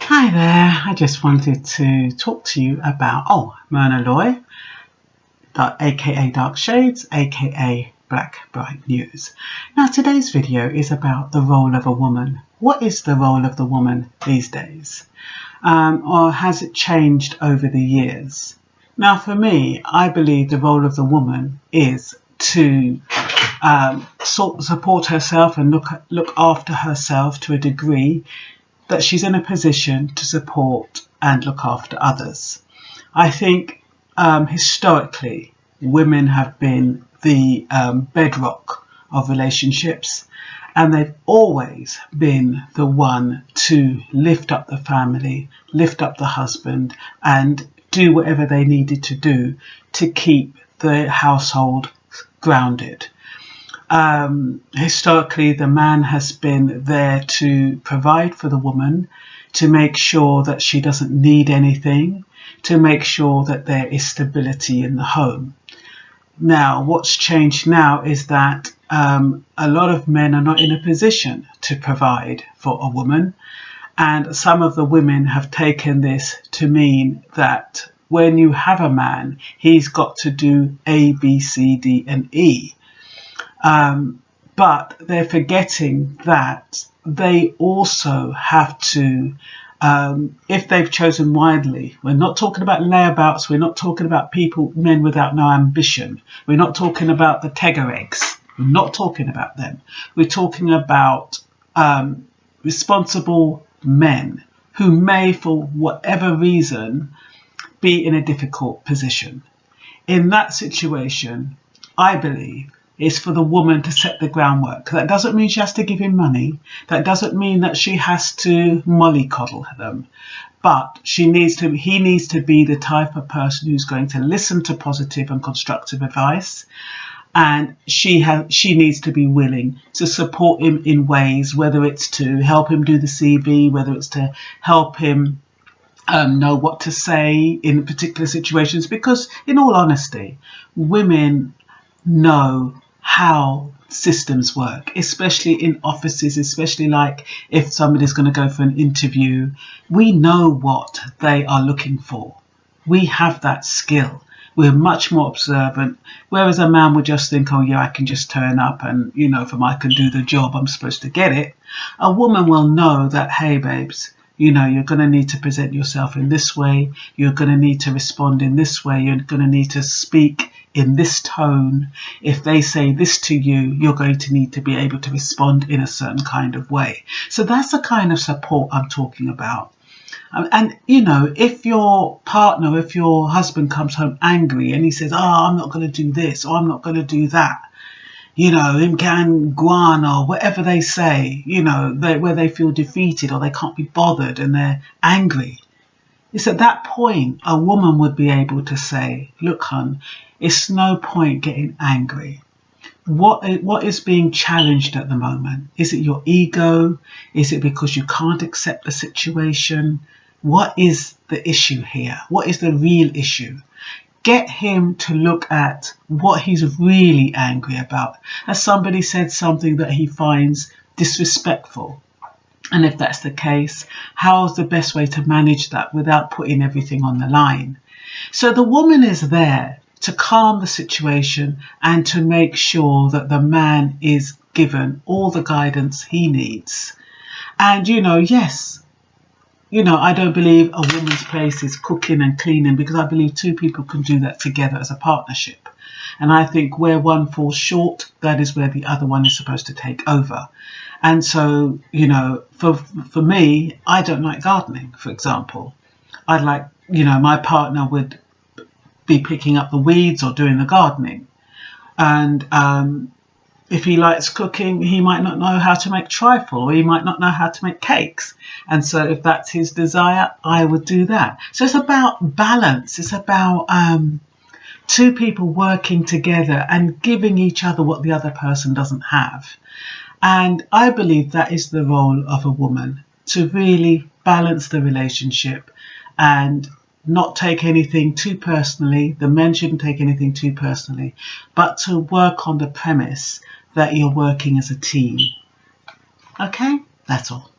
Hi there, I just wanted to talk to you about Myrna Loy, aka Dark Shades, aka Blackbright News. Now today's video is about the role of a woman. What is the role of the woman these days? Or has it changed over the years? Now for me, I believe the role of the woman is to support herself and look after herself to a degree that she's in a position to support and look after others. I think historically women have been the bedrock of relationships, and they've always been the one to lift up the family, lift up the husband, and do whatever they needed to do to keep the household grounded. Historically, the man has been there to provide for the woman, to make sure that she doesn't need anything, to make sure that there is stability in the home. Now, what's changed now is that a lot of men are not in a position to provide for a woman, and some of the women have taken this to mean that when you have a man, he's got to do A, B, C, D, and E. But they're forgetting that they also have to, if they've chosen widely, we're not talking about layabouts, we're not talking about men without no ambition, we're not talking about the Tegger eggs, we're not talking about them. We're talking about responsible men who may, for whatever reason, be in a difficult position. In that situation, I believe, is for the woman to set the groundwork. That doesn't mean she has to give him money. That doesn't mean that she has to mollycoddle them. But he needs to be the type of person who's going to listen to positive and constructive advice. And she needs to be willing to support him in ways, whether it's to help him do the CV, whether it's to help him know what to say in particular situations. Because in all honesty, women know how systems work, especially in offices, especially like if somebody's going to go for an interview. We know what they are looking for. We have that skill. We're much more observant, whereas a man would just think, oh yeah, I can just turn up and, I can do the job, I'm supposed to get it. A woman will know that, hey babes, you're going to need to present yourself in this way, you're going to need to respond in this way, you're going to need to speak in this tone. If they say this to you, you're going to need to be able to respond in a certain kind of way. So that's the kind of support I'm talking about. And, if your partner, if your husband comes home angry and he says, I'm not going to do this or I'm not going to do that, imkan guan or whatever they say, where they feel defeated or they can't be bothered and they're angry. It's at that point a woman would be able to say, look, hon, it's no point getting angry. What is being challenged at the moment? Is it your ego? Is it because you can't accept the situation? What is the issue here? What is the real issue? Get him to look at what he's really angry about. Has somebody said something that he finds disrespectful? And if that's the case, how's the best way to manage that without putting everything on the line? So the woman is there to calm the situation and to make sure that the man is given all the guidance he needs. And, yes, I don't believe a woman's place is cooking and cleaning, because I believe two people can do that together as a partnership. And I think where one falls short, that is where the other one is supposed to take over. And so, for me, I don't like gardening, for example. I'd like, my partner would be picking up the weeds or doing the gardening. And if he likes cooking, he might not know how to make trifle, or he might not know how to make cakes. And so if that's his desire, I would do that. So it's about balance. It's about two people working together and giving each other what the other person doesn't have. And I believe that is the role of a woman, to really balance the relationship and not take anything too personally. The men shouldn't take anything too personally, but to work on the premise that you're working as a team. Okay, that's all.